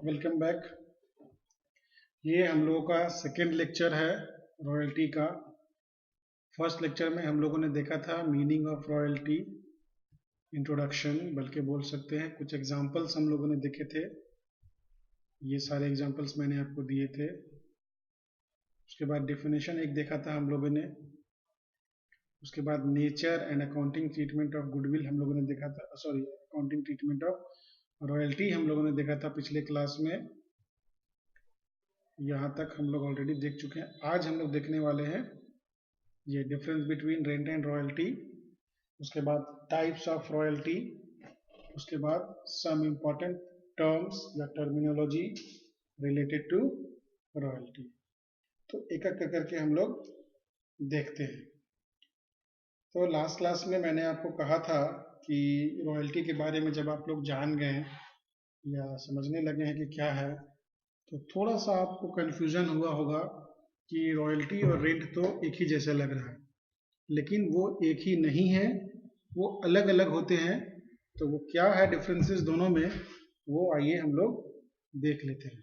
Welcome back. ये हम लोगों का सेकेंड लेक्चर है रॉयल्टी का। फर्स्ट लेक्चर में हम लोगों ने देखा था मीनिंग ऑफ रॉयल्टी, इंट्रोडक्शन बल्कि बोल सकते हैं। कुछ एग्जांपल्स हम लोगों ने देखे थे, ये सारे एग्जांपल्स मैंने आपको दिए थे। उसके बाद डेफिनेशन एक देखा था हम लोगों ने। उसके बाद nature and accounting treatment of goodwill हम लोगों ने देखा था, sorry accounting treatment of royalty हम लोगों ने देखा था पिछले क्लास में। यहाँ तक हम लोग ऑलरेडी देख चुके हैं। आज हम लोग देखने वाले हैं ये difference between rent and royalty, उसके बाद टाइप्स ऑफ रॉयल्टी, उसके बाद सम इम्पॉर्टेंट टर्म्स या टर्मिनोलॉजी रिलेटेड टू रॉयल्टी। तो एक एक करके हम लोग देखते हैं। तो लास्ट क्लास में मैंने आपको कहा था कि रॉयल्टी के बारे में जब आप लोग जान गए या समझने लगे हैं कि क्या है, तो थोड़ा सा आपको कंफ्यूजन हुआ होगा कि रॉयल्टी और रेंट तो एक ही जैसा लग रहा है, लेकिन वो एक ही नहीं है, वो अलग अलग होते हैं। तो वो क्या है डिफरेंसेस दोनों में, वो आइए हम लोग देख लेते हैं।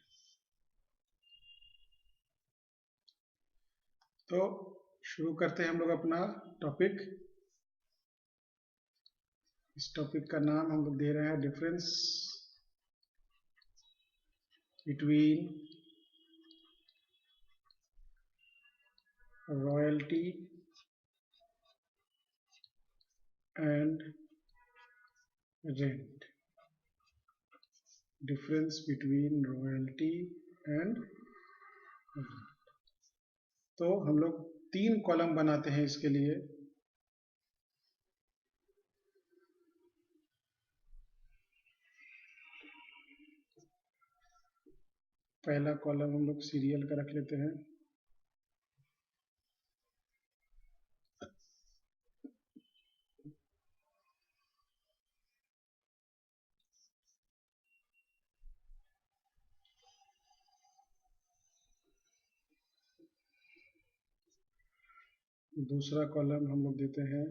तो शुरू करते हैं हम लोग अपना टॉपिक। इस टॉपिक का नाम हम लोग दे रहे हैं difference between royalty and rent. Difference between royalty and rent. तो हम लोग 3 कॉलम बनाते हैं इसके लिए। पहला कॉलम हम लोग सीरियल का रख लेते हैं। दूसरा कॉलम हम लोग देते हैं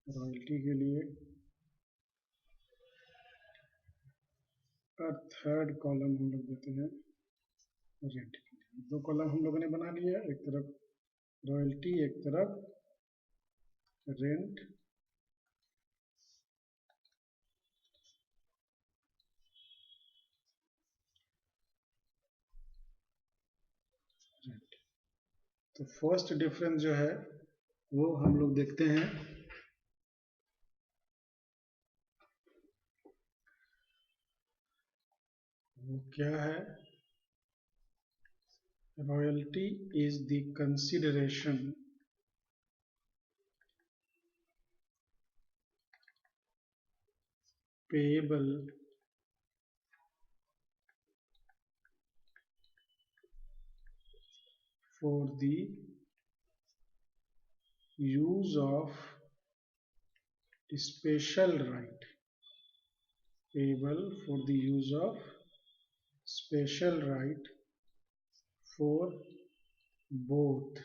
रॉयल्टी के लिए, और थर्ड कॉलम हम लोग देते हैं रेंट के लिए। 2 कॉलम हम लोगों ने बना लिया, एक तरफ रॉयल्टी, एक तरफ रेंट। रेंट। तो फर्स्ट डिफरेंस जो है वो हम लोग देखते हैं। वो क्या है? Royalty is the consideration payable for the use of special right, payable for the use of special right for both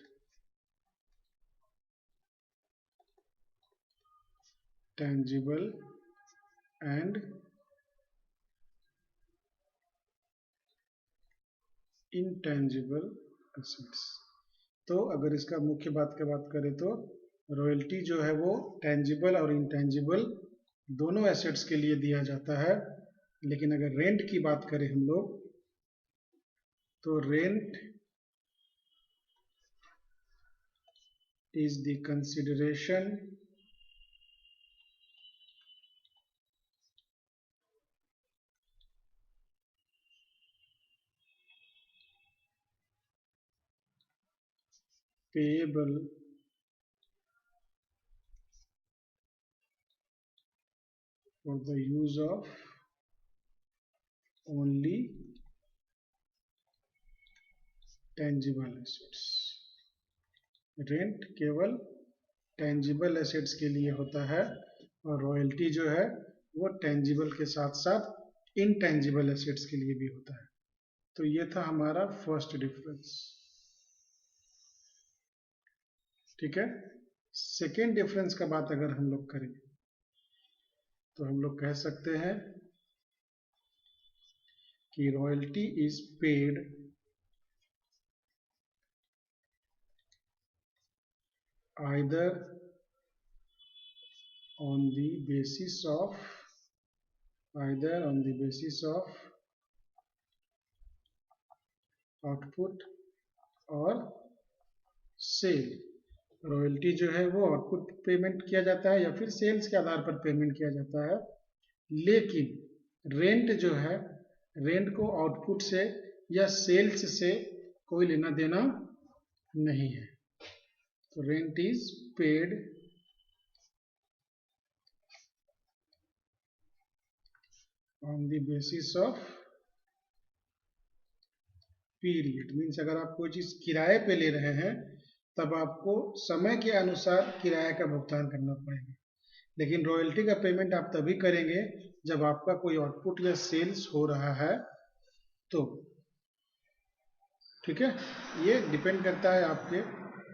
tangible and intangible assets। तो अगर इसका मुख्य बात की बात करें तो रॉयल्टी जो है वो टेंजिबल और इंटेंजिबल दोनों एसेट्स के लिए दिया जाता है। लेकिन अगर रेंट की बात करें हम लोग, तो rent is the consideration payable for the use of only tangible assets। Rent केवल टेंजिबल एसेट्स के लिए होता है, और रॉयल्टी जो है वो टेंजिबल के साथ साथ इनटेंजिबल एसेट्स के लिए भी होता है। तो ये था हमारा फर्स्ट डिफरेंस। ठीक है। सेकेंड डिफरेंस का बात अगर हम लोग करें, तो हम लोग कह सकते हैं कि royalty is paid either on the basis of output और सेल। रॉयल्टी जो है वो आउटपुट पेमेंट किया जाता है या फिर सेल्स के आधार पर पेमेंट किया जाता है, लेकिन रेंट जो है, रेंट को आउटपुट से या सेल्स से कोई लेना देना नहीं है। तो rent is paid on the basis of period. Means अगर आप कोई चीज किराए पे ले रहे हैं तब आपको समय के अनुसार किराए का भुगतान करना पड़ेगा, लेकिन रॉयल्टी का पेमेंट आप तभी करेंगे जब आपका कोई आउटपुट या सेल्स हो रहा है तो। ठीक है, ये डिपेंड करता है आपके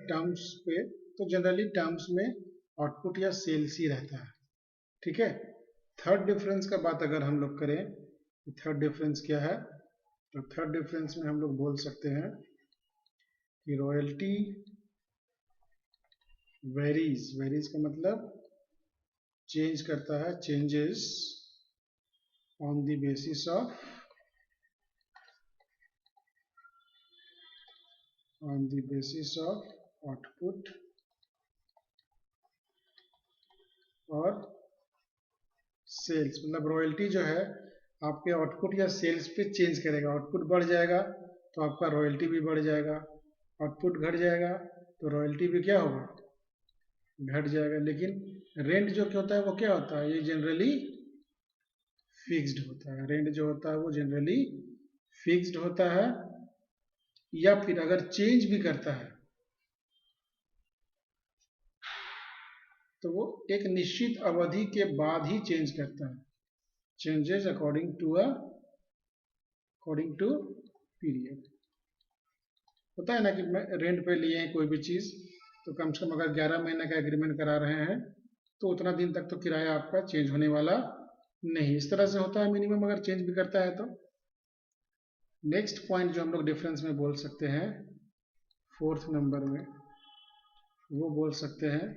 टर्म्स पे। तो जनरली टर्म्स में आउटपुट या सेल्स ही रहता है। ठीक है, थर्ड डिफरेंस का बात अगर हम लोग करें, थर्ड डिफरेंस क्या है, तो थर्ड डिफरेंस में हम लोग बोल सकते हैं कि रॉयल्टी वेरीज का मतलब चेंज करता है, changes on the basis of output और सेल्स। मतलब रॉयल्टी जो है आपके आउटपुट या सेल्स पे चेंज करेगा। आउटपुट बढ़ जाएगा तो आपका रॉयल्टी भी बढ़ जाएगा, आउटपुट घट जाएगा तो रॉयल्टी भी क्या होगा, घट जाएगा। लेकिन रेंट जो क्या होता है वो क्या होता है, ये जनरली फिक्स्ड होता है। रेंट जो होता है वो जनरली फिक्स्ड होता है, या फिर अगर चेंज भी करता है तो वो एक निश्चित अवधि के बाद ही चेंज करता है। Changes according to period. होता है ना कि रेंट पे लिए हैं कोई भी चीज, तो कम से कम अगर 11 महीने का एग्रीमेंट करा रहे हैं तो उतना दिन तक तो किराया आपका चेंज होने वाला नहीं। इस तरह से होता है मिनिमम, अगर चेंज भी करता है तो। नेक्स्ट पॉइंट जो हम लोग डिफरेंस में बोल सकते हैं फोर्थ नंबर में, वो बोल सकते हैं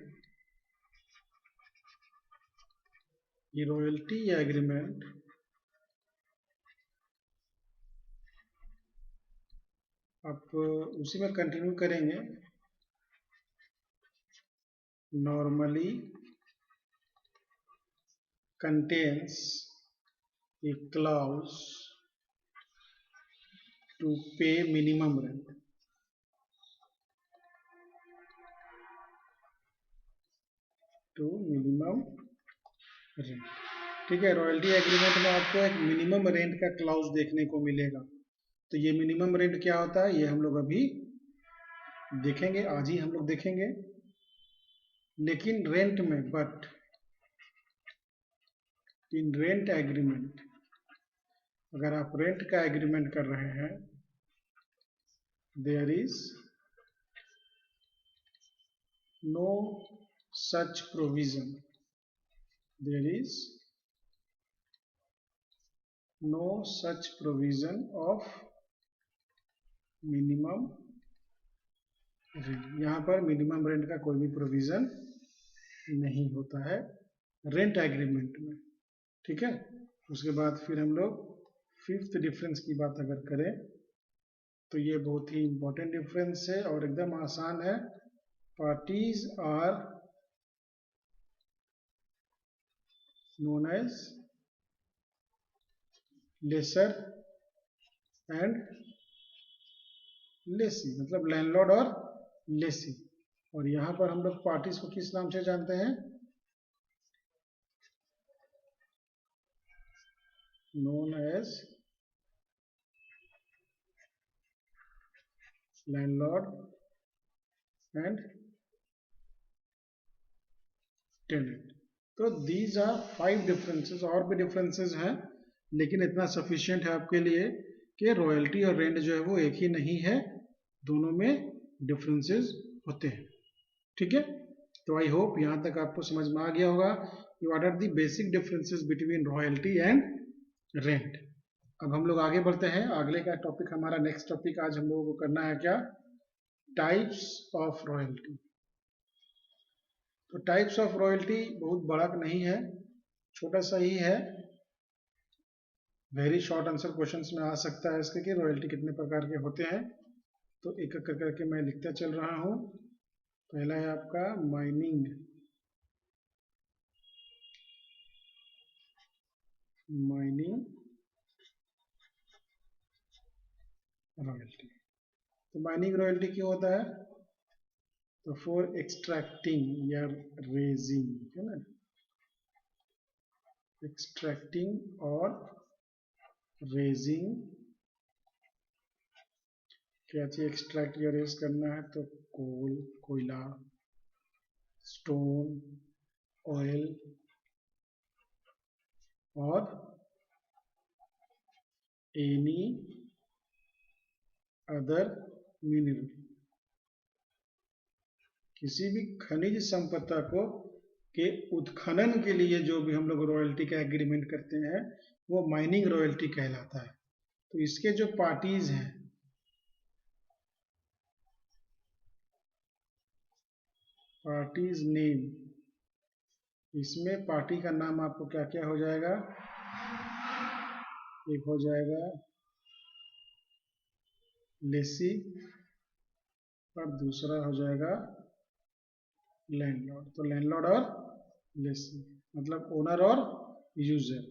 कि रॉयल्टी एग्रीमेंट आप उसी में कंटिन्यू करेंगे। Normally contains a clause to pay minimum rent. Rent, ठीक है। रॉयल्टी एग्रीमेंट में आपको एक मिनिमम रेंट का क्लाउज देखने को मिलेगा। तो ये मिनिमम रेंट क्या होता है ये हम लोग अभी देखेंगे, आज ही हम लोग देखेंगे। लेकिन रेंट में, बट इन रेंट एग्रीमेंट, अगर आप रेंट का एग्रीमेंट कर रहे हैं, there is no such provision, there is no such provision of minimum rent. यहां पर मिनिमम रेंट का कोई भी प्रोविजन नहीं होता है रेंट एग्रीमेंट में। ठीक है, उसके बाद फिर हम लोग फिफ्थ डिफरेंस की बात अगर करें तो ये बहुत ही इंपॉर्टेंट डिफरेंस है और एकदम आसान है। Parties are known as lessor and lessee, मतलब लैंडलॉर्ड और लेसी। और यहां पर हम लोग पार्टीज को किस नाम से जानते हैं, known as landlord and tenant। तो these are 5 differences। और भी differences हैं लेकिन इतना sufficient है आपके लिए कि रॉयल्टी और रेंट जो है वो एक ही नहीं है, दोनों में differences होते हैं। ठीक है, तो आई होप यहाँ तक आपको समझ में आ गया होगा। What are the basic differences between royalty and rent. अब हम लोग आगे बढ़ते हैं, अगले का टॉपिक हमारा नेक्स्ट टॉपिक आज हम लोगों को करना है क्या, टाइप्स ऑफ रॉयल्टी। तो टाइप्स ऑफ रॉयल्टी बहुत बड़ा नहीं है, छोटा सा ही है, वेरी शॉर्ट आंसर क्वेश्चंस में आ सकता है इसके कि रॉयल्टी कितने प्रकार के होते हैं। तो एक एक करके मैं लिखता चल रहा हूं। पहला है आपका माइनिंग रॉयल्टी। तो माइनिंग रॉयल्टी क्यों होता है, तो फॉर एक्सट्रैक्टिंग या रेजिंग, है ना, एक्सट्रैक्टिंग और रेजिंग। क्या चीज एक्सट्रैक्ट या रेज करना है, तो कोल, कोयला, स्टोन, ऑयल और एनी अदर मिनरल। किसी भी खनिज संपदा को के उत्खनन के लिए जो भी हम लोग रॉयल्टी का एग्रीमेंट करते हैं वो माइनिंग रॉयल्टी कहलाता है। तो इसके जो पार्टीज हैं, पार्टीज नेम, इसमें पार्टी का नाम आपको क्या क्या हो जाएगा, एक हो जाएगा लेसी और दूसरा हो जाएगा लैंडलॉर्ड। तो लैंडलॉर्ड और लेसी मतलब ओनर और यूजर।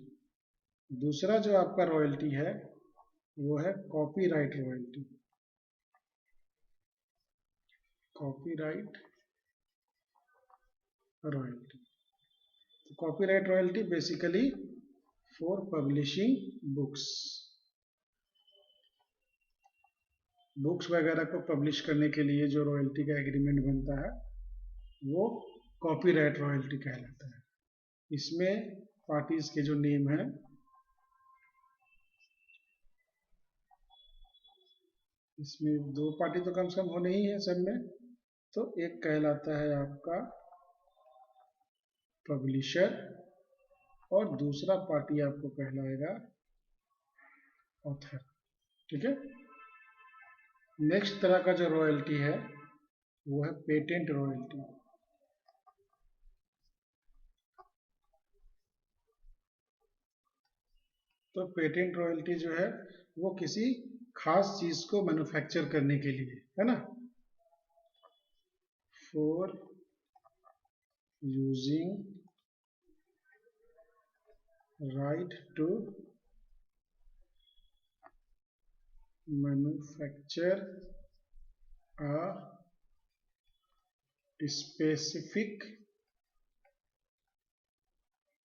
दूसरा जो आपका रॉयल्टी है वो है कॉपीराइट रॉयल्टी। कॉपीराइट रॉयल्टी, तो copyright royalty basically for publishing books, books वगैरह को पब्लिश करने के लिए जो रॉयल्टी का एग्रीमेंट बनता है वो कॉपीराइट रॉयल्टी कहलाता है। इसमें पार्टीज के जो नेम है, इसमें दो पार्टी तो कम से कम होने ही है सब में। तो एक कहलाता है आपका पब्लिशर और दूसरा पार्टी आपको कहलाएगा ऑथर। ठीक है। नेक्स्ट तरह का जो रॉयल्टी है वो है पेटेंट रॉयल्टी। तो पेटेंट रॉयल्टी जो है वो किसी खास चीज को मैन्युफैक्चर करने के लिए, है ना, for using right to manufacture a specific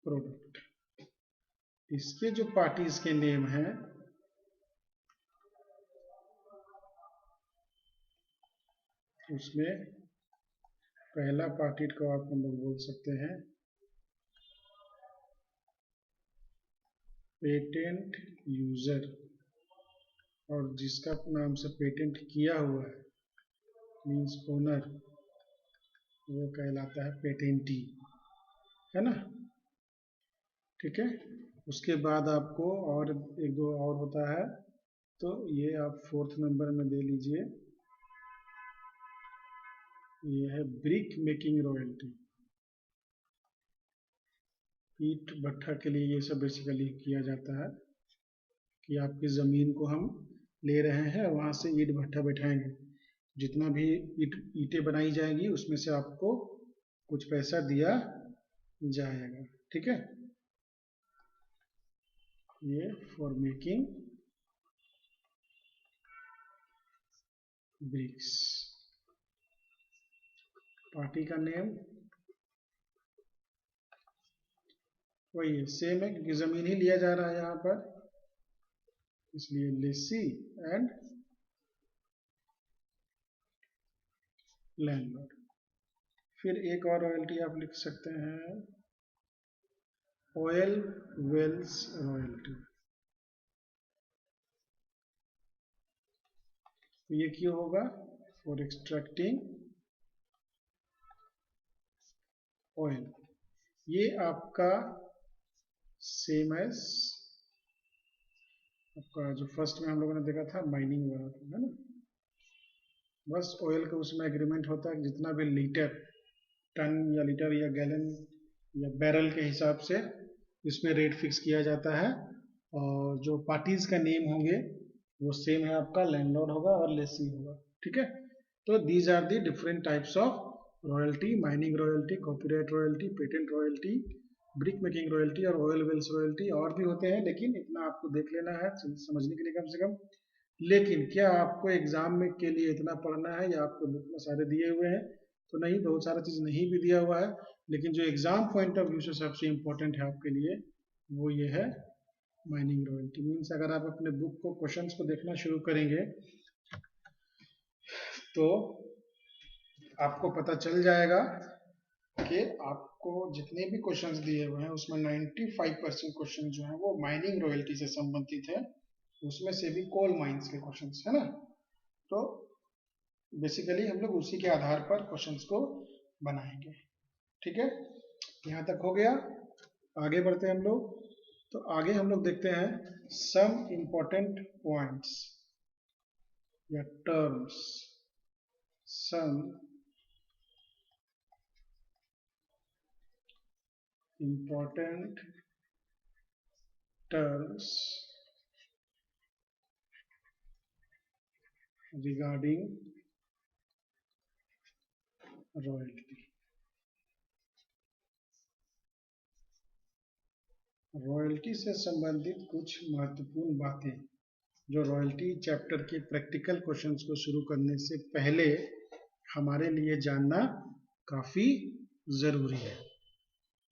product. इसके जो पार्टीज के नेम हैं उसमें पहला पार्टी को आप हम लोग बोल सकते हैं पेटेंट यूजर, और जिसका नाम से पेटेंट किया हुआ है मीन्स ओनर, वो कहलाता है पेटेंटी, है ना। ठीक है। उसके बाद आपको और एक दो और होता है, तो ये आप 4th नंबर में दे लीजिए, ये है ब्रिक मेकिंग रॉयल्टी। ईट भट्ठा के लिए ये सब बेसिकली किया जाता है कि आपकी ज़मीन को हम ले रहे हैं, वहाँ से ईट भट्ठा बैठाएंगे, जितना भी ईंटें बनाई जाएंगी उसमें से आपको कुछ पैसा दिया जाएगा। ठीक है। ये फॉर मेकिंग ब्रिक्स। पार्टी का नेम वही है, सेम है, क्योंकि जमीन ही लिया जा रहा है यहाँ पर, इसलिए लेसी एंड लैंडलॉर्ड। फिर एक और रॉयल्टी आप लिख सकते हैं ऑयल वेल्स रॉयल्टी। तो ये क्यों होगा, फॉर एक्सट्रैक्टिंग ऑयल। ये आपका सेम एज आपका जो फर्स्ट में हम लोगों ने देखा था माइनिंग वाला था, है ना। बस ऑयल का उसमें एग्रीमेंट होता है जितना भी लीटर, टन या लीटर या गैलन या बैरल के हिसाब से इसमें रेट फिक्स किया जाता है, और जो पार्टीज का नेम होंगे वो सेम है, आपका लैंडलॉर्ड होगा और लेसी होगा, ठीक है। तो these are the different types of royalty: mining royalty, copyright royalty, patent royalty, brick making royalty और ऑयल वेल्स रॉयल्टी। और भी होते हैं लेकिन इतना आपको देख लेना है समझने के लिए कम से कम। लेकिन क्या आपको एग्जाम में के लिए इतना पढ़ना है, या आपको बुक में सारे दिए हुए हैं? तो नहीं, बहुत सारा चीज नहीं भी दिया हुआ है, लेकिन जो एग्जाम पॉइंट ऑफ व्यू से सबसे इंपॉर्टेंट है आपके लिए वो ये है माइनिंग रॉयल्टी। मीन्स अगर आप अपने बुक को क्वेश्चंस को देखना शुरू करेंगे तो आपको पता चल जाएगा कि आपको जितने भी क्वेश्चंस दिए हुए हैं उसमें 95% क्वेश्चन जो है वो माइनिंग रॉयल्टी से संबंधित है, उसमें से भी कोल माइंस के क्वेश्चंस, है ना। तो बेसिकली हम लोग उसी के आधार पर क्वेश्चंस को बनाएंगे, ठीक है। यहाँ तक हो गया। आगे बढ़ते हैं हम लोग। तो आगे हम लोग देखते हैं सम इम्पोर्टेंट पॉइंट्स या terms. Some important terms regarding royalty. Royalty से संबंधित कुछ महत्वपूर्ण बातें जो रॉयल्टी चैप्टर के प्रैक्टिकल क्वेश्चंस को शुरू करने से पहले हमारे लिए जानना काफी जरूरी है।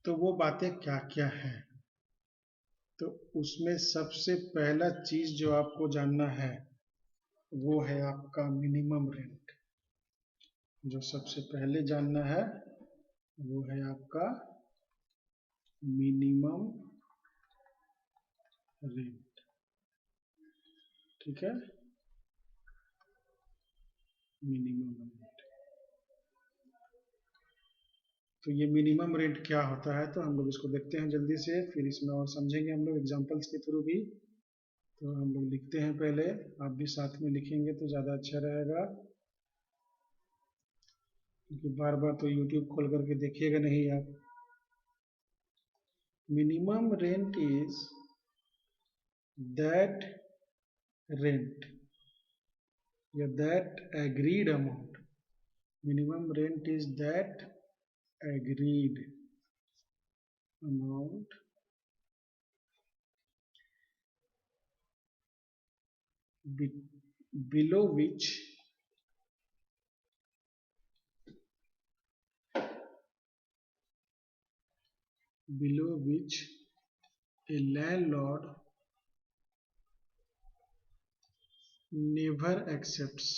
तो वो बातें क्या क्या है? तो उसमें सबसे पहला चीज जो आपको जानना है वो है आपका मिनिमम रेंट। जो सबसे पहले जानना है वो है आपका मिनिमम रेंट, ठीक है। Minimum rent. तो ये मिनिमम रेंट क्या होता है, तो हम लोग इसको देखते हैं जल्दी से, फिर इसमें और समझेंगे हम लोग एग्जांपल्स के थ्रू भी। तो हम लोग लिखते हैं पहले, आप भी साथ में लिखेंगे तो ज़्यादा अच्छा रहेगा, क्योंकि बार बार तो यूट्यूब खोल करके देखिएगा नहीं आप। Minimum rent is that rent या that agreed amount. Minimum rent is that agreed amount below which a landlord never accepts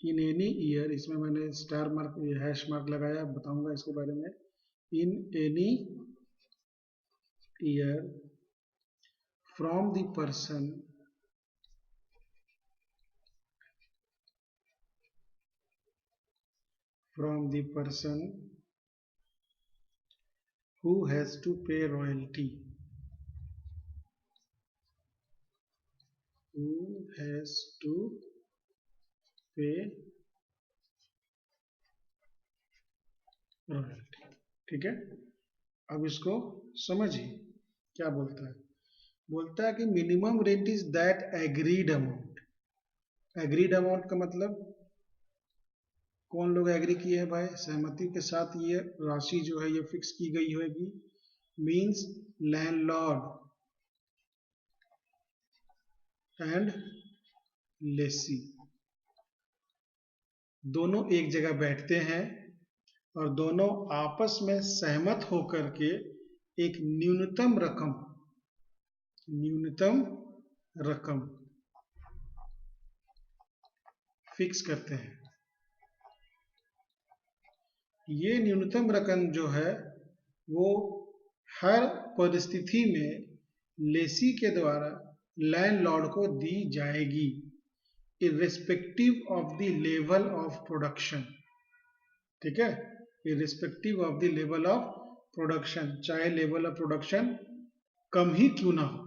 in any year। इसमें मैंने स्टार मार्क हैश मार्क लगाया, बताऊंगा इसके बारे में। in any year from the person who has to pay royalty, royalty, ठीक है। अब इसको समझिए क्या बोलता है। बोलता है कि minimum rent is that agreed amount. Agreed amount का मतलब कौन लोग एग्री किए हैं भाई, सहमति के साथ ये राशि जो है ये फिक्स की गई होगी। मींस लैंडलॉर्ड एंड लेसी दोनों एक जगह बैठते हैं और दोनों आपस में सहमत होकर के एक न्यूनतम रकम फिक्स करते हैं। ये न्यूनतम रकम जो है वो हर परिस्थिति में लेसी के द्वारा लैंडलॉर्ड को दी जाएगी irrespective of the level of production. ठीक है, irrespective of the level of production, चाहे लेवल ऑफ प्रोडक्शन कम ही क्यों ना हो,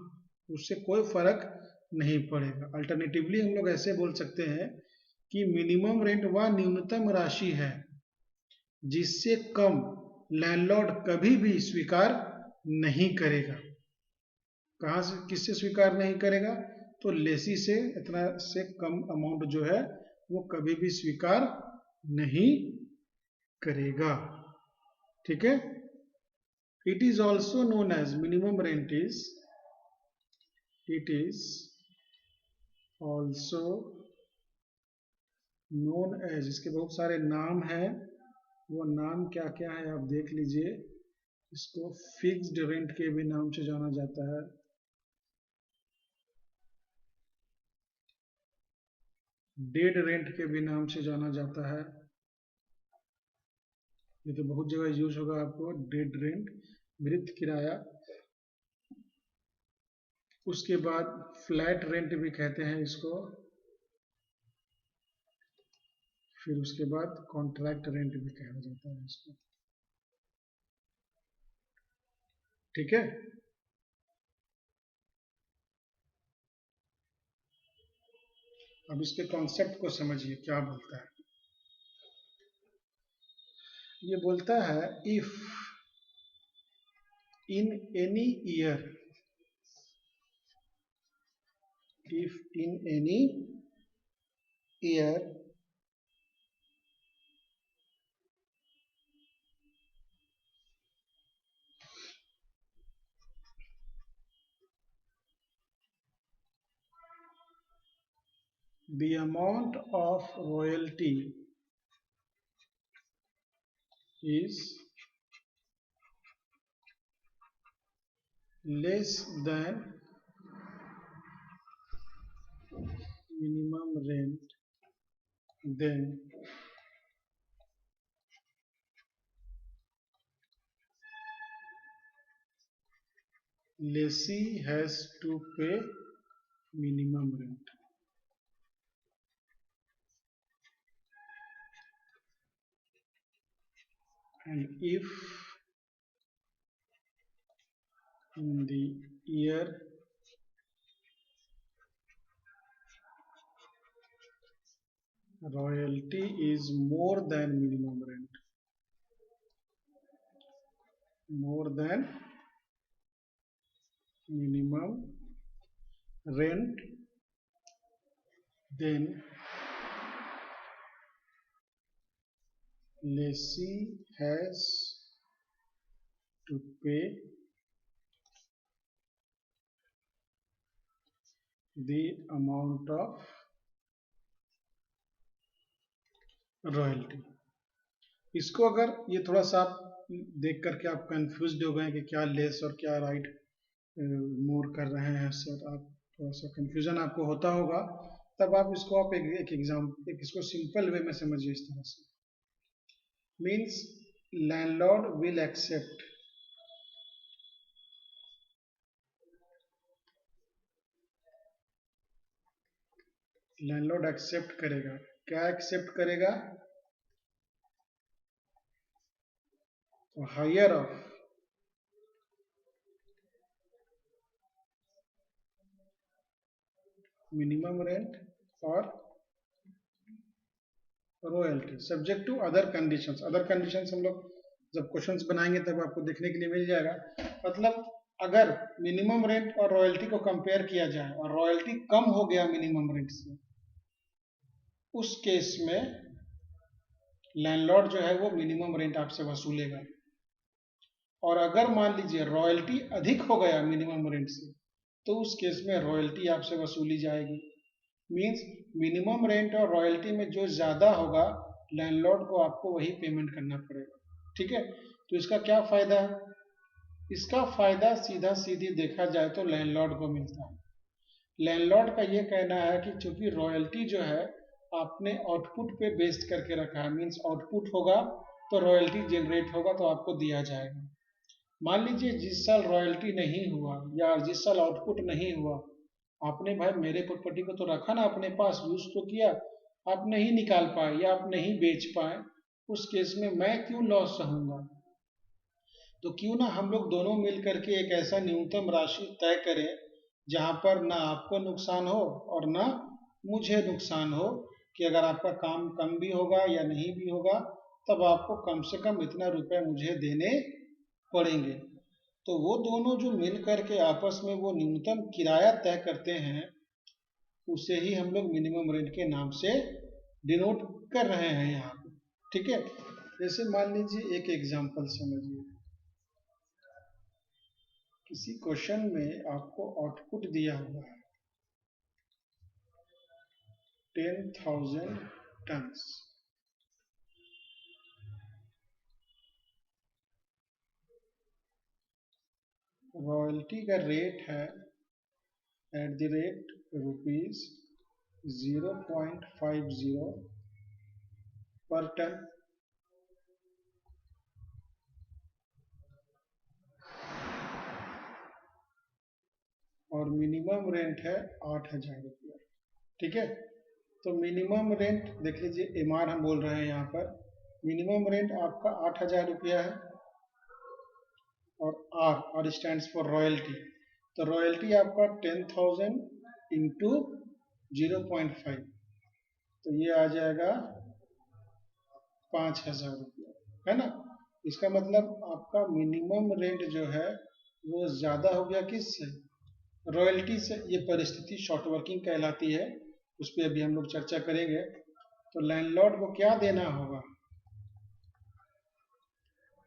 उससे कोई फर्क नहीं पड़ेगा। अल्टरनेटिवली हम लोग ऐसे बोल सकते हैं कि मिनिमम रेंट वह न्यूनतम राशि है जिससे कम लैंडलॉर्ड कभी भी स्वीकार नहीं करेगा। कहां से, किससे स्वीकार नहीं करेगा? तो लेसी से इतना से कम अमाउंट जो है वो कभी भी स्वीकार नहीं करेगा। ठीक है, it is also known as minimum rent is, it is also known as, इसके बहुत सारे नाम हैं, वो नाम क्या क्या है आप देख लीजिए। इसको फिक्स्ड रेंट के भी नाम से जाना जाता है, डेड रेंट के भी नाम से जाना जाता है, ये तो बहुत जगह यूज होगा आपको, डेड रेंट, मृत किराया। उसके बाद फ्लैट रेंट भी कहते हैं इसको, फिर उसके बाद कॉन्ट्रैक्ट रेंट भी कहा जाता है इसको। ठीक है, अब इसके कॉन्सेप्ट को समझिए क्या बोलता है। ये बोलता है if in any year, if in any year the amount of royalty is less than minimum rent, then lessee has to pay minimum rent. And if in the year royalty is more than minimum rent, more than minimum rent, then lessee has to pay the amount of royalty. इसको अगर ये थोड़ा सा आप देख करके आप confuse हो गए कि क्या लेस और क्या राइट मोर कर रहे हैं सर, आप थोड़ा सा कंफ्यूजन आपको होता होगा, तब आप इसको आप एक एग्जाम एक इसको सिंपल वे में समझिए इस तरह से। Means landlord will accept, landlord accept करेगा, क्या एक्सेप्ट करेगा? तो हायर ऑफ मिनिमम रेंट और royalty subject to other conditions. Other conditions हम लोग जब क्वेश्चंस बनाएंगे तब आपको देखने के लिए मिल जाएगा। मतलब अगर मिनिमम रेंट और रॉयल्टी को कंपेयर किया जाए और रॉयल्टी कम हो गया मिनिमम रेंट से, उस केस में लैंडलॉर्ड जो है वो मिनिमम रेंट आपसे वसूलेगा। और अगर मान लीजिए रॉयल्टी अधिक हो गया मिनिमम रेंट से, तो उस केस में रॉयल्टी आपसे वसूली जाएगी। मींस मिनिमम रेंट और रॉयल्टी में जो ज्यादा होगा लैंडलॉर्ड को आपको वही पेमेंट करना पड़ेगा। ठीक है, तो इसका क्या फायदा है? इसका फायदा सीधा सीधी देखा जाए तो लैंडलॉर्ड को मिलता है। लैंडलॉर्ड का ये कहना है कि चूंकि रॉयल्टी जो है आपने आउटपुट पे बेस्ड करके रखा है, मींस आउटपुट होगा तो रॉयल्टी जनरेट होगा तो आपको दिया जाएगा। मान लीजिए जिस साल रॉयल्टी नहीं हुआ या जिस साल आउटपुट नहीं हुआ, आपने भाई मेरे प्रॉपर्टी को तो रखा ना अपने पास, यूज तो किया, आप नहीं निकाल पाए या आप नहीं बेच पाए, उस केस में मैं क्यों लॉस सहूंगा? तो क्यों ना हम लोग दोनों मिल करके एक ऐसा न्यूनतम राशि तय करें जहां पर ना आपको नुकसान हो और ना मुझे नुकसान हो, कि अगर आपका काम कम भी होगा या नहीं भी होगा तब आपको कम से कम इतना रुपए मुझे देने पड़ेंगे। तो वो दोनों जो मिल करके आपस में वो न्यूनतम किराया तय करते हैं, उसे ही हम लोग मिनिमम रेंट के नाम से डिनोट कर रहे हैं यहाँ पे। ठीक है, जैसे मान लीजिए एक एग्जांपल समझिए, किसी क्वेश्चन में आपको आउटपुट दिया हुआ है 10,000 टन्स, रॉयल्टी का रेट है @रुपीज 0.50 पर टन, और मिनिमम रेंट है 8,000 रुपया। ठीक है, तो मिनिमम रेंट देख लीजिए, एमआर हम बोल रहे हैं यहाँ पर, मिनिमम रेंट आपका 8,000 रुपया है, और आर स्टैंड फॉर रॉयल्टी, तो रॉयल्टी आपका 10,000 इंटू 0.5, तो ये आ जाएगा 5,000 रुपया, है ना। इसका मतलब आपका मिनिमम रेंट जो है वो ज्यादा हो गया किससे? रॉयल्टी से। ये परिस्थिति शॉर्ट वर्किंग कहलाती है, उस पर अभी हम लोग चर्चा करेंगे। तो लैंडलॉर्ड को क्या देना होगा?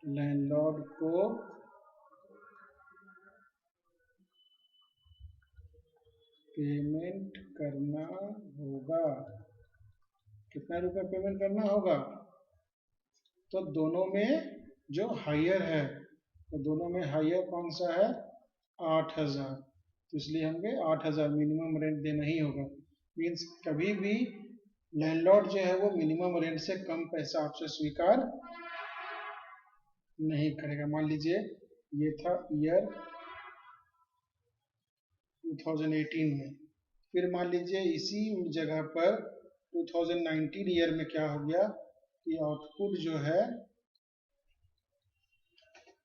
लैंडलॉर्ड को पेमेंट करना होगा, कितना रुपया पेमेंट करना होगा? तो दोनों में जो हायर है, तो दोनों में हायर कौन सा है? 8,000, तो इसलिए हमें 8,000 मिनिमम रेंट देना ही होगा। मीन्स कभी भी लैंडलॉर्ड जो है वो मिनिमम रेंट से कम पैसा आपसे स्वीकार नहीं करेगा। मान लीजिए ये था ईयर 2018 में, फिर मान लीजिए इसी जगह पर 2019 ईयर में क्या हो गया कि आउटपुट जो है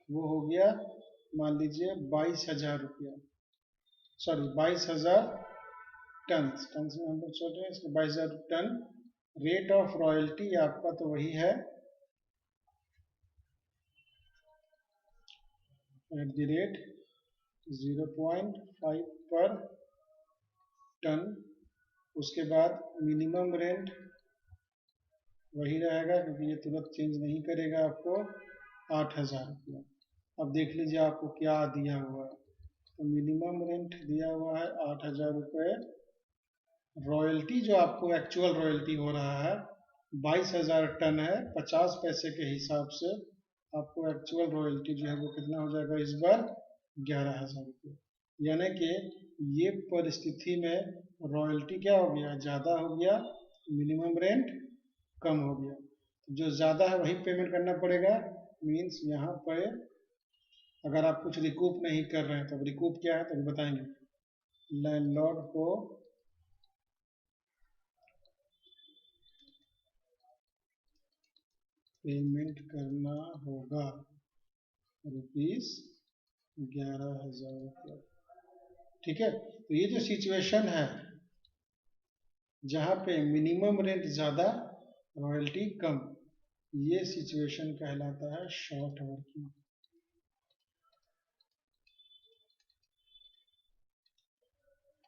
वो हो गया, मान लीजिए 22,000 रुपया, सॉरी 22,000 टन, टन में हम लोग चल रहे हैं, इसको 22,000 टन। रेट ऑफ रॉयल्टी आपका तो वही है @0.5 पर टन। उसके बाद मिनिमम रेंट वही रहेगा, क्योंकि ये तुरंत चेंज नहीं करेगा आपको, 8,000 रुपया। अब देख लीजिए आपको क्या दिया हुआ है, तो मिनिमम रेंट दिया हुआ है 8,000 रुपये, रॉयल्टी जो आपको एक्चुअल रॉयल्टी हो रहा है 22,000 टन है, 50 पैसे के हिसाब से आपको एक्चुअल रॉयल्टी जो है वो कितना हो जाएगा इस बार? 11,000 रुपये। यानी कि ये परिस्थिति में रॉयल्टी क्या हो गया? ज़्यादा हो गया, मिनिमम रेंट कम हो गया। जो ज़्यादा है वही पेमेंट करना पड़ेगा। मीन्स यहाँ पर अगर आप कुछ रिकूप नहीं कर रहे हैं, तो रिकूप क्या है तो बताएंगे। लैंडलॉर्ड को पेमेंट करना होगा ₹11,000 रुपया। ठीक है, तो ये जो सिचुएशन है जहाँ पे मिनिमम रेंट ज़्यादा रॉयल्टी कम, ये सिचुएशन कहलाता है शॉर्ट वर्किंग।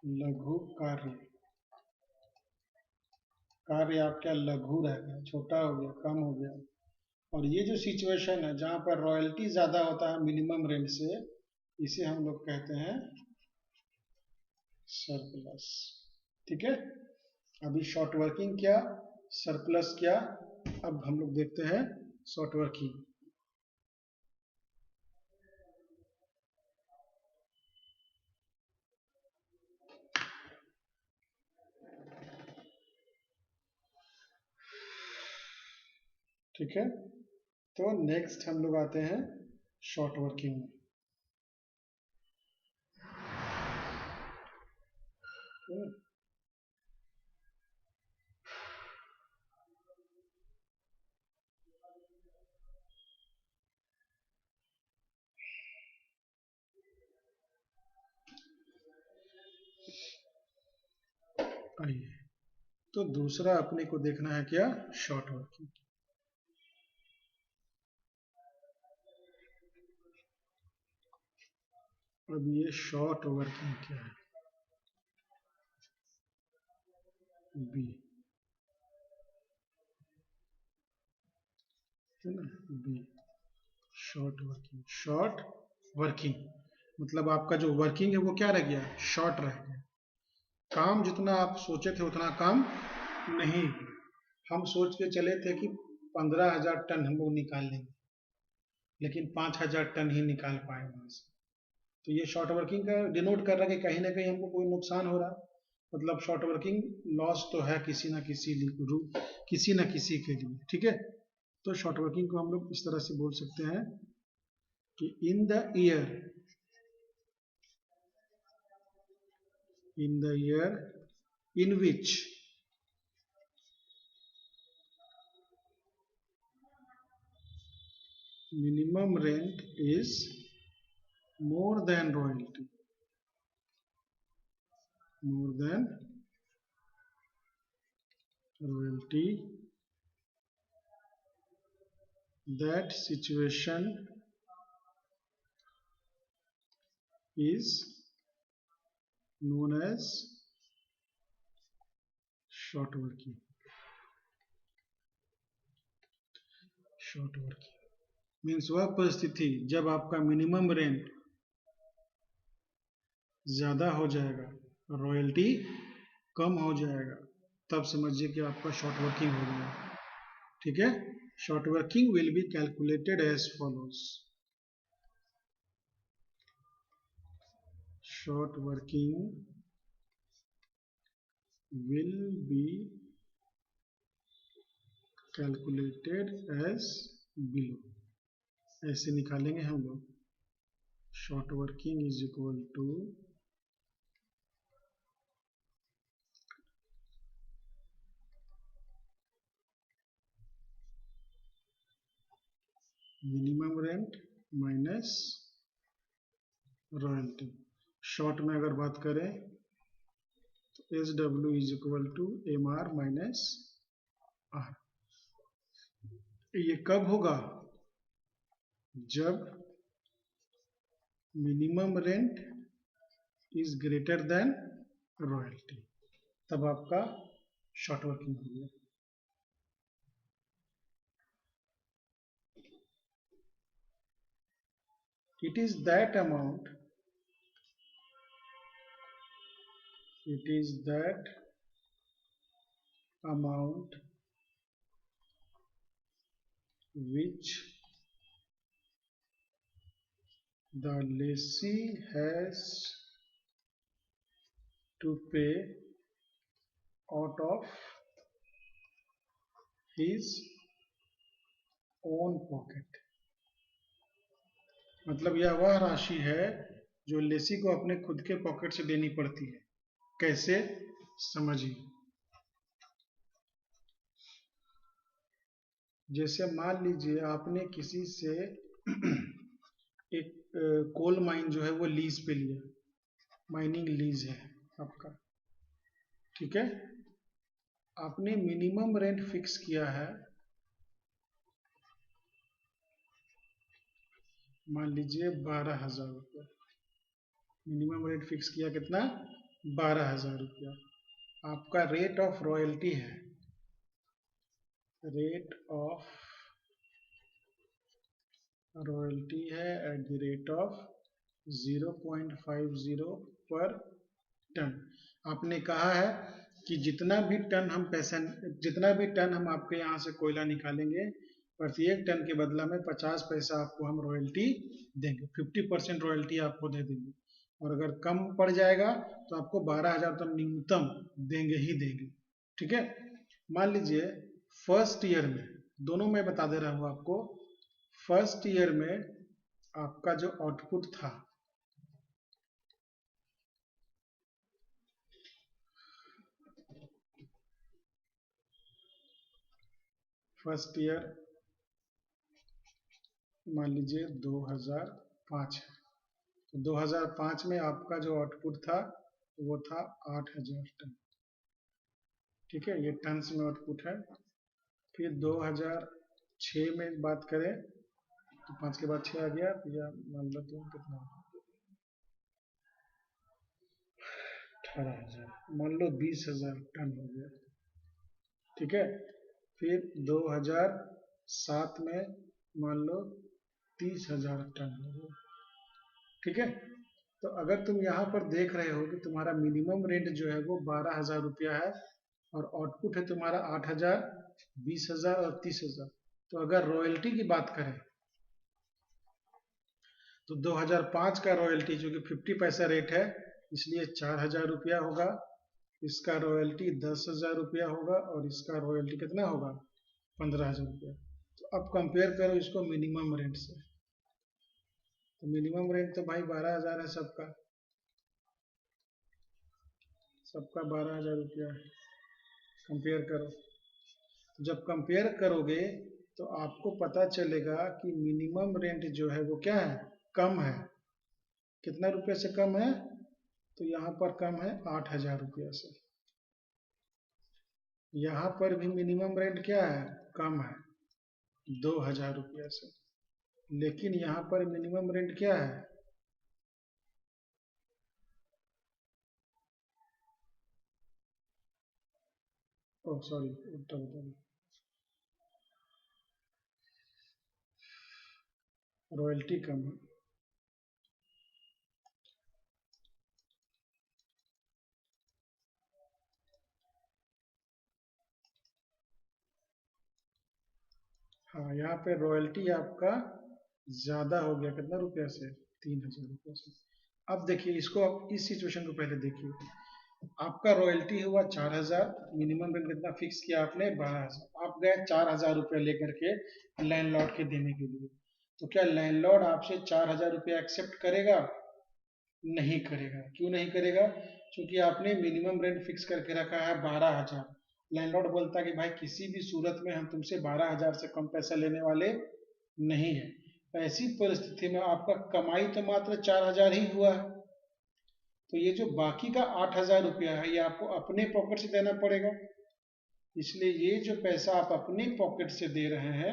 लघु कार्य, कार्य आपका लघु रह गया, छोटा हो गया, कम हो गया। और ये जो सिचुएशन है जहाँ पर रॉयल्टी ज़्यादा होता है मिनिमम रेंट से, इसे हम लोग कहते हैं सरप्लस। ठीक है, अभी शॉर्ट वर्किंग क्या, सरप्लस क्या, अब हम लोग देखते हैं शॉर्ट वर्किंग। ठीक है, तो नेक्स्ट हम लोग आते हैं शॉर्ट वर्किंग में। आइए, तो दूसरा अपने को देखना है क्या, शॉर्ट वर्किंग। अब ये शॉर्ट वर्किंग क्या है, बी है ना, B short working. Short working मतलब आपका जो वर्किंग है वो क्या रह गया, शॉर्ट रह गया। काम जितना आप सोचे थे उतना काम नहीं। हम सोच के चले थे कि 15,000 टन हम लोग निकाल लेंगे, लेकिन 5,000 टन ही निकाल पाए वहां से। तो ये शॉर्ट वर्किंग का डिनोट कर रहा है कि कहीं ना कहीं हमको कोई नुकसान हो रहा, मतलब शॉर्ट वर्किंग लॉस तो है किसी ना किसी के लिए, ठीक है। तो शॉर्ट वर्किंग को हम लोग इस तरह से बोल सकते हैं कि in the year in which minimum rent is more than royalty, more than royalty, that situation is known as short working. Short working means वह परिस्थिति जब आपका मिनिमम रेंट ज्यादा हो जाएगा, रॉयल्टी कम हो जाएगा, तब समझिए कि आपका शॉर्ट वर्किंग हो गया, ठीक है। Short working will be calculated as follows. Short working will be calculated as below। ऐसे निकालेंगे हम लोग, short working is equal to minimum rent minus royalty. Short में अगर बात करें तो S W is equal to M R minus R. ये कब होगा, जब minimum rent is greater than royalty, तब आपका शॉर्ट वर्किंग हो गया। It is that amount, it is that amount which the lessee has to pay out of his own pocket। मतलब यह वह राशि है जो लेसी को अपने खुद के पॉकेट से देनी पड़ती है। कैसे, समझिए। जैसे मान लीजिए आपने किसी से एक कोल माइन जो है वो लीज पे लिया, माइनिंग लीज है आपका, ठीक है। आपने मिनिमम रेंट फिक्स किया है, मान लीजिए 12,000 रुपया। मिनिमम रेट फिक्स किया कितना, 12,000 रुपया। आपका रेट ऑफ रॉयल्टी है, रेट ऑफ रॉयल्टी है एट द रेट ऑफ 0.50 पर टन। आपने कहा है कि जितना भी टन हम आपके यहाँ से कोयला निकालेंगे, प्रत्येक टन के बदला में 50 पैसा आपको हम रॉयल्टी देंगे, 50% रॉयल्टी आपको दे देंगे। और अगर कम पड़ जाएगा तो आपको 12,000 तो न्यूनतम देंगे ही देंगे, ठीक है। मान लीजिए फर्स्ट ईयर में, दोनों में बता दे रहा हूं आपको, फर्स्ट ईयर में आपका जो आउटपुट था, फर्स्ट ईयर मान लीजिए 2005 है, तो 2005 में आपका जो आउटपुट था वो था 8,000 टन। ठीक है, ये टन्स में आउटपुट है। फिर 2006 में बात करें तो 5 के बाद 6 आ गया, तो यह मान लो तो कितना 18,000, मान लो 20,000 टन हो गया। ठीक है, फिर 2007 में मान लो 30,000 टन हो गया। ठीक है, तो अगर तुम यहाँ पर देख रहे हो कि तुम्हारा मिनिमम रेंट जो है वो 12,000 रुपया है और आउटपुट है तुम्हारा 8,000, 20,000 और 30,000। तो अगर रॉयल्टी की बात करें तो 2005 का रॉयल्टी जो कि 50 पैसा रेट है, इसलिए 4,000 रुपया होगा। इसका रॉयल्टी 10,000 रुपया होगा और इसका रॉयल्टी कितना होगा 15,000 रुपया। तो अब कंपेयर करो इसको मिनिमम रेंट से। तो मिनिमम रेंट तो भाई 12,000 है सबका, सबका 12,000 रुपया है। कंपेयर करो, जब कंपेयर करोगे तो आपको पता चलेगा कि मिनिमम रेंट जो है वो क्या है, कम है। कितना रुपये से कम है, तो यहाँ पर कम है 8,000 रुपया से। यहाँ पर भी मिनिमम रेंट क्या है, कम है 2,000 रुपया से। लेकिन यहाँ पर मिनिमम रेंट क्या है, ओह सॉरी उल्टा बता दी, रॉयल्टी कम है। हाँ, यहाँ पे रॉयल्टी आपका ज्यादा हो गया, कितना रुपया से, 3,000 रुपया से। अब देखिए इसको, आप इस सिचुएशन को पहले देखिए। आपका रॉयल्टी हुआ 4,000, मिनिमम रेंट कितना फिक्स किया आपने 12,000। आप गए 4,000 रुपया लेकर के लैंडलॉर्ड के देने के लिए, तो क्या लैंडलॉर्ड आपसे 4,000 रुपया एक्सेप्ट करेगा, नहीं करेगा। क्यों नहीं करेगा, क्योंकि आपने मिनिमम रेंट फिक्स करके रखा है 12,000। लैंडलॉर्ड बोलता है कि भाई किसी भी सूरत में हम तुमसे 12,000 से कम पैसा लेने वाले नहीं है। ऐसी परिस्थिति में आपका कमाई तो मात्र 4,000 ही हुआ है, तो ये जो बाकी का 8,000 रुपया है ये आपको अपने पॉकेट से देना पड़ेगा। इसलिए ये जो पैसा आप अपने पॉकेट से दे रहे हैं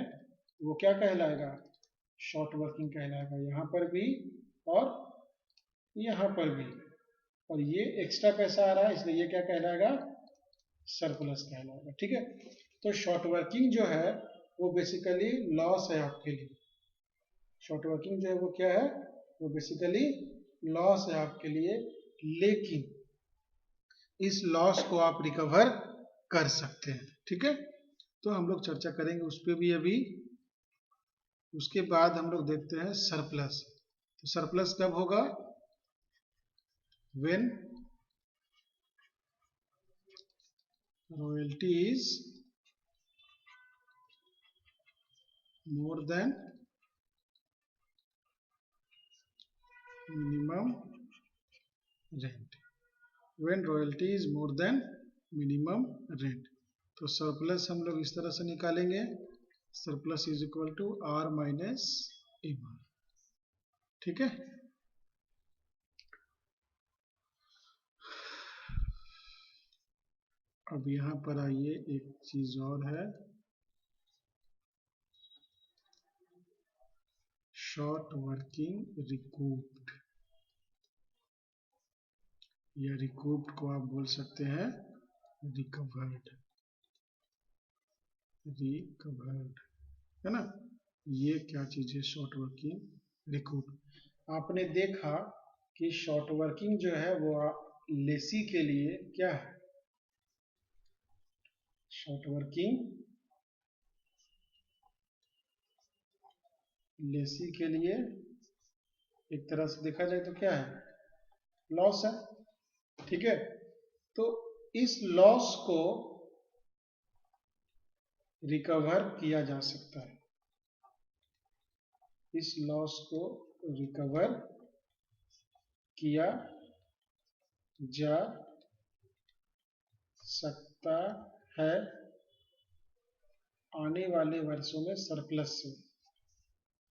वो क्या कहलाएगा, शॉर्ट वर्किंग कहलाएगा, यहाँ पर भी और यहाँ पर भी। और ये एक्स्ट्रा पैसा आ रहा है, इसलिए ये क्या कहलाएगा, सरप्लस कहलाएगा। ठीक है, तो शॉर्ट वर्किंग जो है वो बेसिकली लॉस है आपके लिए। शॉर्ट वर्किंग जो है वो क्या है, वो बेसिकली लॉस है आपके लिए, लेकिन इस लॉस को आप रिकवर कर सकते हैं। ठीक है, तो हम लोग चर्चा करेंगे उस पर भी अभी। उसके बाद हम लोग देखते हैं सरप्लस। तो सरप्लस कब होगा, when royalty is more than minimum rent. When royalty is more than minimum rent. तो सरप्लस हम लोग इस तरह से निकालेंगे, surplus is equal to R minus M R. ठीक है, अब यहां पर आइए, एक चीज और है, शॉर्ट वर्किंग रिकूप्ड, या रिकूप्ड को आप बोल सकते हैं रिकवर्ड, रिकवर्ड है ना। ये क्या चीज है, शॉर्ट वर्किंग रिकूप्ड। आपने देखा कि शॉर्ट वर्किंग जो है वो लेसी के लिए क्या है, शॉर्ट वर्किंग लेसी के लिए एक तरह से देखा जाए तो क्या है, लॉस है। ठीक है, तो इस लॉस को रिकवर किया जा सकता है, इस लॉस को रिकवर किया जा सकता है आने वाले वर्षों में सरप्लस से,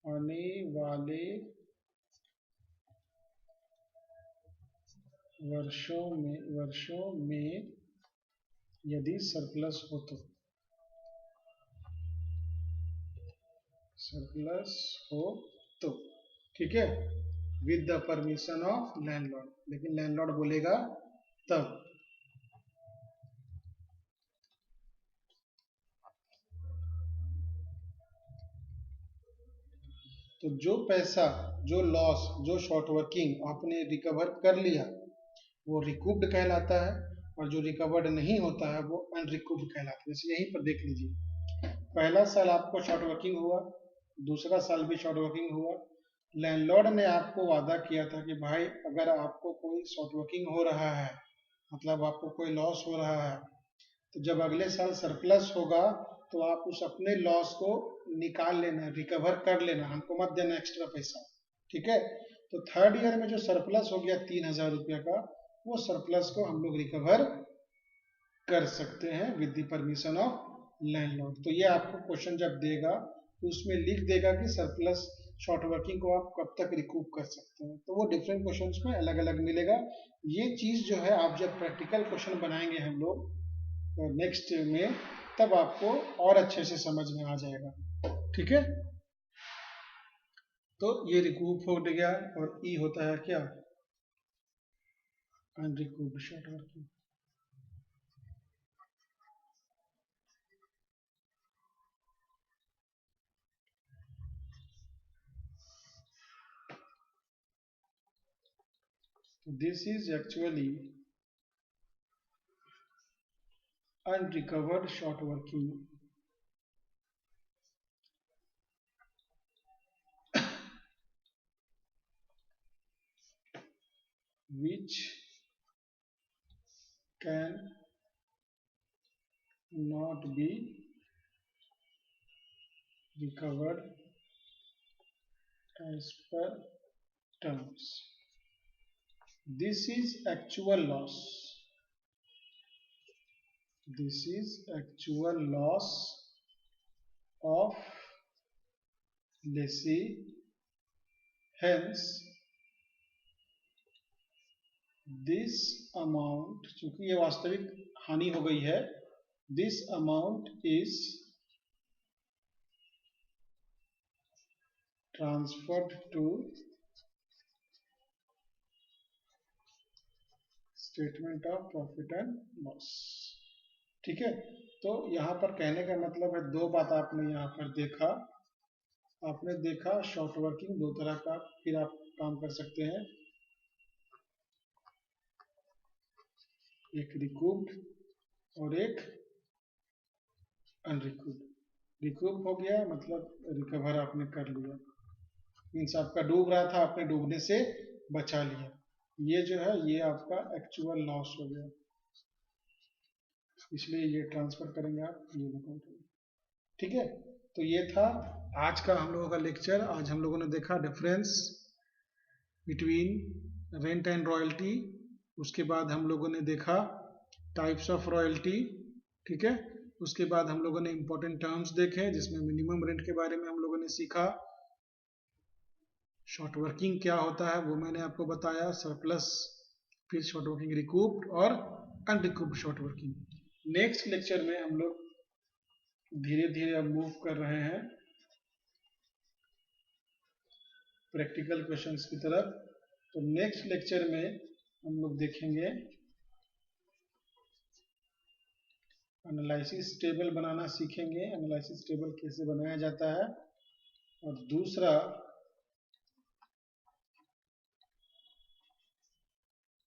आने वाले वर्षों में यदि सरप्लस हो तो, सरप्लस हो तो, ठीक है, with the permission of landlord, लेकिन लैंडलॉर्ड बोलेगा तब। तो जो पैसा, जो लॉस, जो शॉर्ट वर्किंग आपने रिकवर कर लिया वो रिकूप्ड कहलाता है, और जो रिकवर्ड नहीं होता है वो अनरिकूप्ड कहलाता है। जैसे यहीं पर देख लीजिए, पहला साल आपको शॉर्ट वर्किंग हुआ, दूसरा साल भी शॉर्ट वर्किंग हुआ, लैंडलॉर्ड ने आपको वादा किया था कि भाई अगर आपको कोई शॉर्ट वर्किंग हो रहा है, मतलब आपको कोई लॉस हो रहा है, तो जब अगले साल सरप्लस होगा तो आप उस अपने लॉस को निकाल लेना, रिकवर कर लेना, हमको मत देना एक्स्ट्रा पैसा, ठीक है। तो थर्ड ईयर में जो सरप्लस हो गया 3,000 रुपया का, वो सरप्लस को हम लोग रिकवर कर सकते हैं with the permission of landlord. तो ये आपको क्वेश्चन जब देगा तो उसमें लिख देगा कि सरप्लस शॉर्ट वर्किंग को आप कब तक रिकूप कर सकते हैं, तो वो डिफरेंट क्वेश्चंस में अलग अलग मिलेगा। ये चीज जो है आप जब प्रैक्टिकल क्वेश्चन बनाएंगे हम लोग नेक्स्ट में, तब आपको और अच्छे से समझ में आ जाएगा, ठीक है। तो ये रिकूप हो गया, और ई होता है क्या, unrecouped short working. This is actually unrecovered short working which can not be recovered as per terms. This is actual loss. This is actual loss of lessee. Hence, this amount, चूंकि ये वास्तविक हानि हो गई है, this amount is transferred to statement of profit and loss, ठीक है। तो यहाँ पर कहने का मतलब है, दो बात आपने यहाँ पर देखा, आपने देखा शॉर्ट वर्किंग दो तरह का फिर आप काम कर सकते हैं, एक रिकूप्ड और एक अनरिकूप्ड। रिकूप हो गया मतलब रिकवर आपने कर लिया, मीन्स आपका डूब रहा था, आपने डूबने से बचा लिया। ये जो है ये आपका एक्चुअल लॉस हो गया, इसलिए ये ट्रांसफर करेंगे आप ये अकाउंट में, ठीक है। तो ये था आज का हम लोगों का लेक्चर। आज हम लोगों ने देखा difference between rent and royalty, उसके बाद हम लोगों ने देखा टाइप्स ऑफ रॉयल्टी, ठीक है। उसके बाद हम लोगों ने इंपॉर्टेंट टर्म्स देखे, जिसमें मिनिमम रेंट के बारे में हम लोगों ने सीखा, शॉर्ट वर्किंग क्या होता है वो मैंने आपको बताया, सरप्लस, फिर शॉर्ट वर्किंग रिकूप्ड और अनरिकूप्ड शॉर्ट वर्किंग। नेक्स्ट लेक्चर में हम लोग धीरे धीरे अब मूव कर रहे हैं प्रैक्टिकल क्वेश्चंस की तरफ। तो नेक्स्ट लेक्चर में हम लोग देखेंगे एनालिसिस टेबल बनाना सीखेंगे, एनालिसिस टेबल कैसे बनाया जाता है, और दूसरा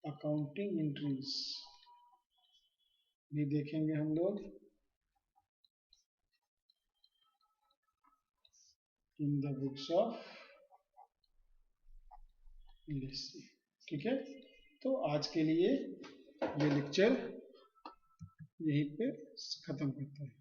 अकाउंटिंग एंट्रीज भी देखेंगे हम लोग in the books of Lesi, ठीक है। तो आज के लिए ये लेक्चर यहीं पे खत्म करते हैं।